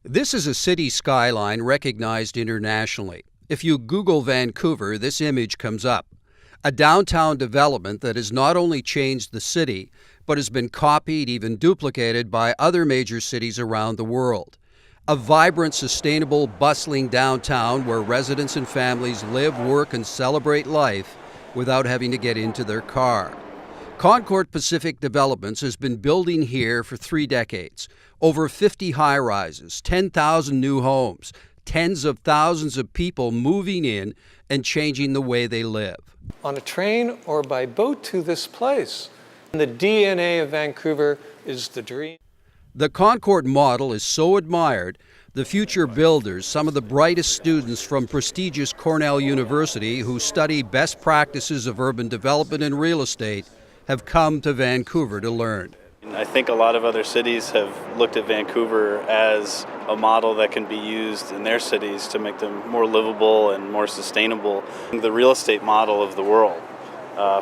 This is a city skyline recognized internationally. If you Google Vancouver, this image comes up. A downtown development that has not only changed the city, but has been copied, even duplicated by other major cities around the world. A vibrant, sustainable, bustling downtown where residents and families live, work, and celebrate life without having to get into their car. Concord Pacific Developments has been building here for 3 decades. Over 50 high-rises, 10,000 new homes, tens of thousands of people moving in and changing the way they live. On a train or by boat to this place. The DNA of Vancouver is the dream. The Concord model is so admired, the future builders, some of the brightest students from prestigious Cornell University who study best practices of urban development and real estate, have come to Vancouver to learn. I think a lot of other cities have looked at Vancouver as a model that can be used in their cities to make them more livable and more sustainable. The real estate model of the world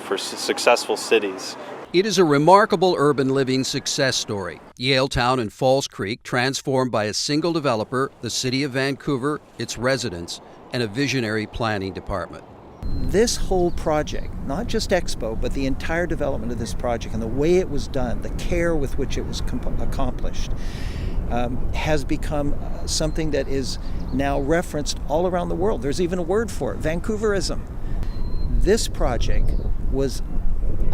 for successful cities. It is a remarkable urban living success story. Yaletown and Falls Creek transformed by a single developer, the City of Vancouver, its residents, and a visionary planning department. This whole project, not just Expo, but the entire development of this project and the way it was done, the care with which it was accomplished, has become something that is now referenced all around the world. There's even a word for it, Vancouverism. This project was,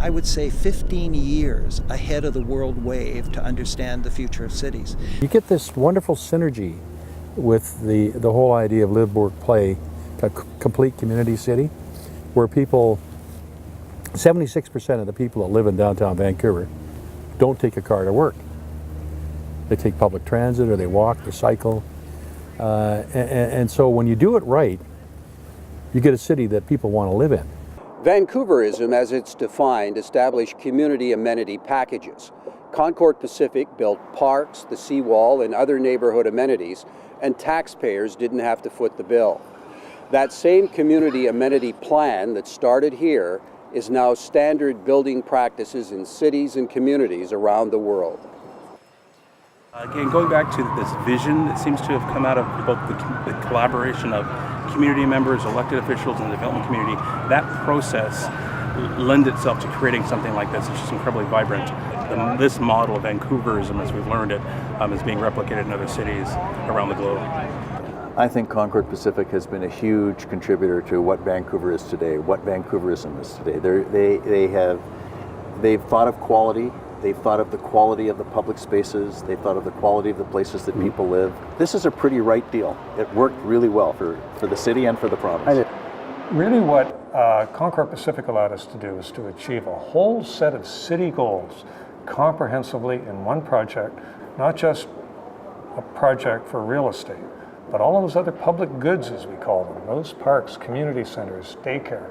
I would say, 15 years ahead of the world wave to understand the future of cities. You get this wonderful synergy with the whole idea of live, work, play, a complete community city, where 76% of the people that live in downtown Vancouver don't take a car to work. They take public transit, or they walk, or cycle. And so when you do it right, you get a city that people want to live in. Vancouverism, as it's defined, established community amenity packages. Concord Pacific built parks, the seawall, and other neighborhood amenities, and taxpayers didn't have to foot the bill. That same community amenity plan that started here is now standard building practices in cities and communities around the world. Again, going back to this vision that seems to have come out of both the collaboration of community members, elected officials, and the development community, that process lends itself to creating something like this. It's just incredibly vibrant. This model of Vancouverism, as we've learned it, is being replicated in other cities around the globe. I think Concord Pacific has been a huge contributor to what Vancouver is today, what Vancouverism is today. They've thought of quality, they've thought of the quality of the public spaces, they've thought of the quality of the places that people live. This is a pretty right deal. It worked really well for the city and for the province. Really what Concord Pacific allowed us to do is to achieve a whole set of city goals comprehensively in one project, not just a project for real estate, but all of those other public goods, as we call them, those parks, community centers, daycare,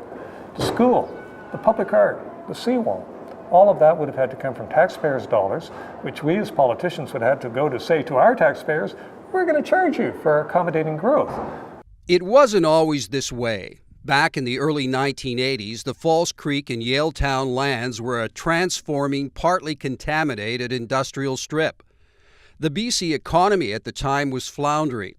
the school, the public art, the seawall, all of that would have had to come from taxpayers' dollars, which we as politicians would have had to go to say to our taxpayers, we're going to charge you for accommodating growth. It wasn't always this way. Back in the early 1980s, the Falls Creek and Yaletown lands were a transforming, partly contaminated industrial strip. The BC economy at the time was floundering,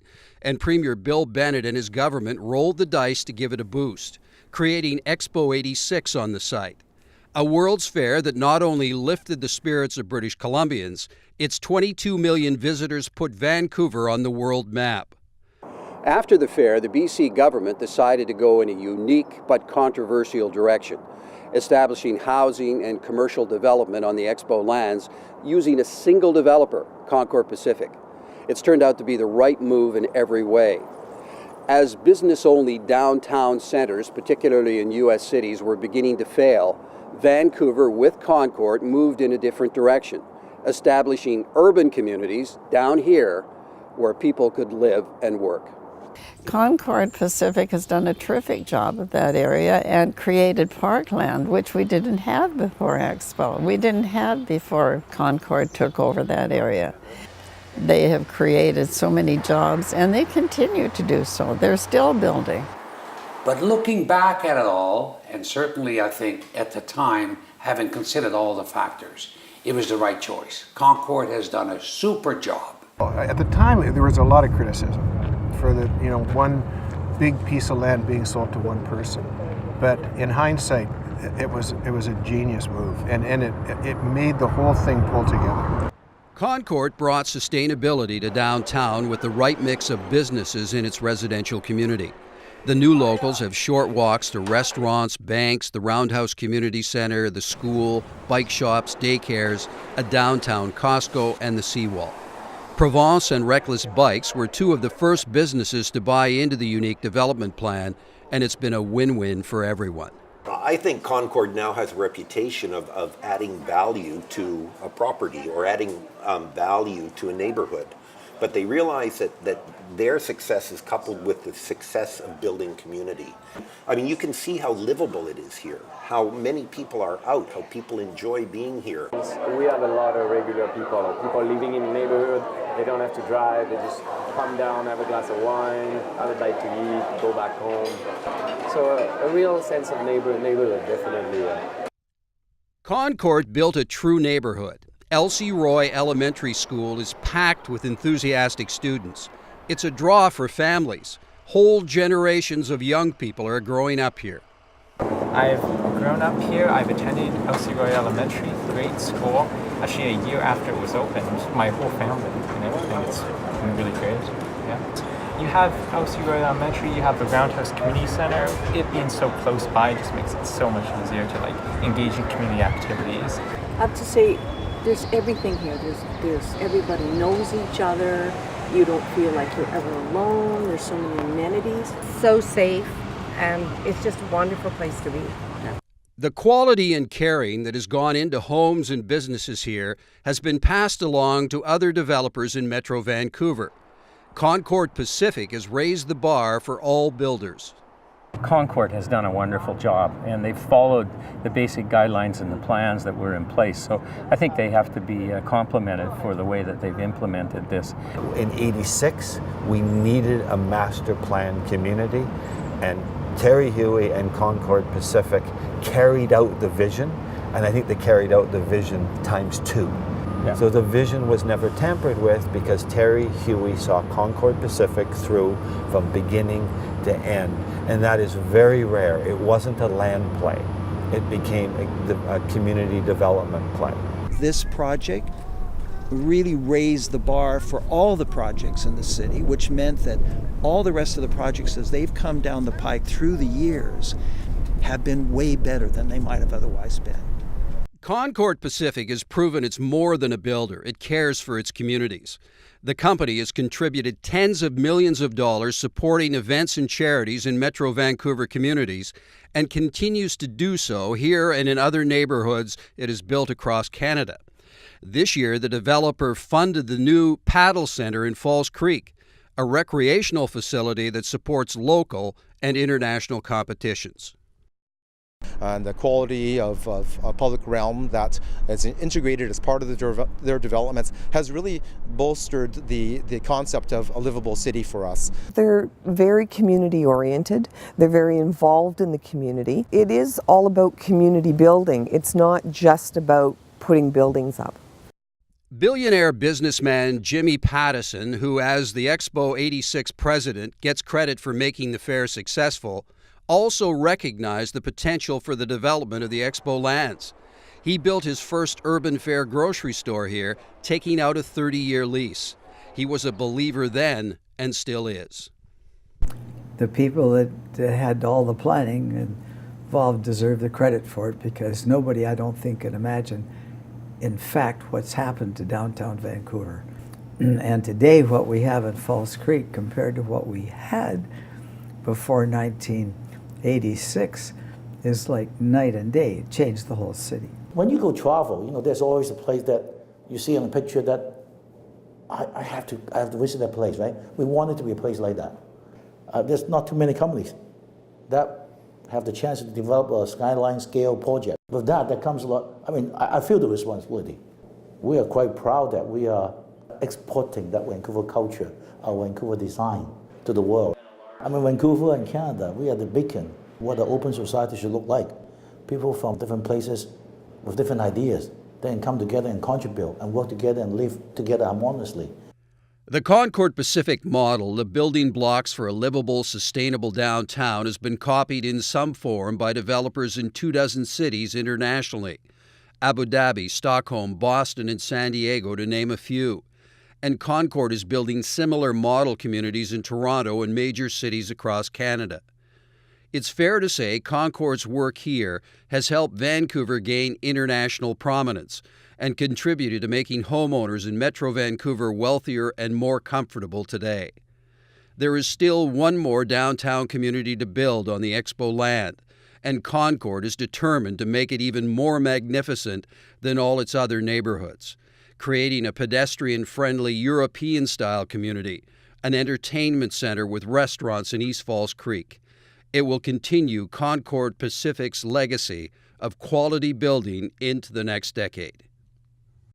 and Premier Bill Bennett and his government rolled the dice to give it a boost, creating Expo 86 on the site. A World's Fair that not only lifted the spirits of British Columbians, its 22 million visitors put Vancouver on the world map. After the fair, the BC government decided to go in a unique but controversial direction, establishing housing and commercial development on the Expo lands using a single developer, Concord Pacific. It's turned out to be the right move in every way. As business-only downtown centers, particularly in U.S. cities, were beginning to fail, Vancouver, with Concord, moved in a different direction, establishing urban communities down here where people could live and work. Concord Pacific has done a terrific job of that area and created parkland, which we didn't have before Expo. We didn't have before Concord took over that area. They have created so many jobs, and they continue to do so. They're still building. But looking back at it all, and certainly I think at the time, having considered all the factors, it was the right choice. Concord has done a super job. At the time, there was a lot of criticism for the, one big piece of land being sold to one person. But in hindsight, it was a genius move, and it made the whole thing pull together. Concord brought sustainability to downtown with the right mix of businesses in its residential community. The new locals have short walks to restaurants, banks, the Roundhouse Community Center, the school, bike shops, daycares, a downtown Costco, and the seawall. Provence and Reckless Bikes were two of the first businesses to buy into the unique development plan, and it's been a win-win for everyone. I think Concord now has a reputation of adding value to a property or adding value to a neighborhood. But they realize that their success is coupled with the success of building community. I mean, you can see how livable it is here, how many people are out, how people enjoy being here. We have a lot of regular people living in the neighborhood. They don't have to drive, they just come down, have a glass of wine, have a bite to eat, go back home. So a real sense of neighborhood, definitely. Concord built a true neighborhood. Elsie Roy Elementary School is packed with enthusiastic students. It's a draw for families. Whole generations of young people are growing up here. I've grown up here. I've attended Elsie Roy Elementary grade school actually a year after it was opened. My whole family and everything. It's been really great. Yeah. You have Elsie Roy Elementary, you have the Roundhouse Community Center. It being so close by just makes it so much easier to engage in community activities. I have to say, there's everything here. There's everybody knows each other. You don't feel like you're ever alone. There's so many amenities. So safe, and it's just a wonderful place to be. The quality and caring that has gone into homes and businesses here has been passed along to other developers in Metro Vancouver. Concord Pacific has raised the bar for all builders. Concord has done a wonderful job, and they've followed the basic guidelines and the plans that were in place. So I think they have to be complimented for the way that they've implemented this. In '86, we needed a master plan community, and Terry Huey and Concord Pacific carried out the vision, and I think they carried out the vision times two. Yeah. So the vision was never tampered with because Terry Huey saw Concord Pacific through from beginning to end. And that is very rare. It wasn't a land play. It became a community development play. This project really raised the bar for all the projects in the city, which meant that all the rest of the projects as they've come down the pike through the years have been way better than they might have otherwise been. Concord Pacific has proven it's more than a builder. It cares for its communities. The company has contributed tens of millions of dollars supporting events and charities in Metro Vancouver communities and continues to do so here and in other neighborhoods it has built across Canada. This year, the developer funded the new paddle center in Falls Creek, a recreational facility that supports local and international competitions. And the quality of a public realm that is integrated as part of their developments has really bolstered the concept of a livable city for us. They're very community oriented. They're very involved in the community. It is all about community building. It's not just about putting buildings up. Billionaire businessman Jimmy Pattison, who as the Expo 86 president gets credit for making the fair successful, also recognized the potential for the development of the Expo lands. He built his first urban fair grocery store here, taking out a 30-year lease. He was a believer then and still is. The people that had all the planning involved deserve the credit for it because nobody, I don't think, can imagine, in fact, what's happened to downtown Vancouver. And today, what we have in Falls Creek compared to what we had before 1986 is like night and day. It changed the whole city. When you go travel, there's always a place that you see on a picture that I have to visit that place, right? We want it to be a place like that. There's not too many companies that have the chance to develop a skyline scale project. With that comes a lot. I feel the responsibility. We are quite proud that we are exporting that Vancouver culture, our Vancouver design to the world. Vancouver and Canada, we are the beacon, what an open society should look like. People from different places with different ideas, they can come together and contribute and work together and live together harmoniously. The Concord Pacific model, the building blocks for a livable, sustainable downtown, has been copied in some form by developers in 24 cities internationally: Abu Dhabi, Stockholm, Boston, and San Diego, to name a few. And Concord is building similar model communities in Toronto and major cities across Canada. It's fair to say Concord's work here has helped Vancouver gain international prominence and contributed to making homeowners in Metro Vancouver wealthier and more comfortable today. There is still one more downtown community to build on the Expo land, and Concord is determined to make it even more magnificent than all its other neighborhoods, creating a pedestrian-friendly European-style community, an entertainment center with restaurants in East Falls Creek. It will continue Concord Pacific's legacy of quality building into the next decade.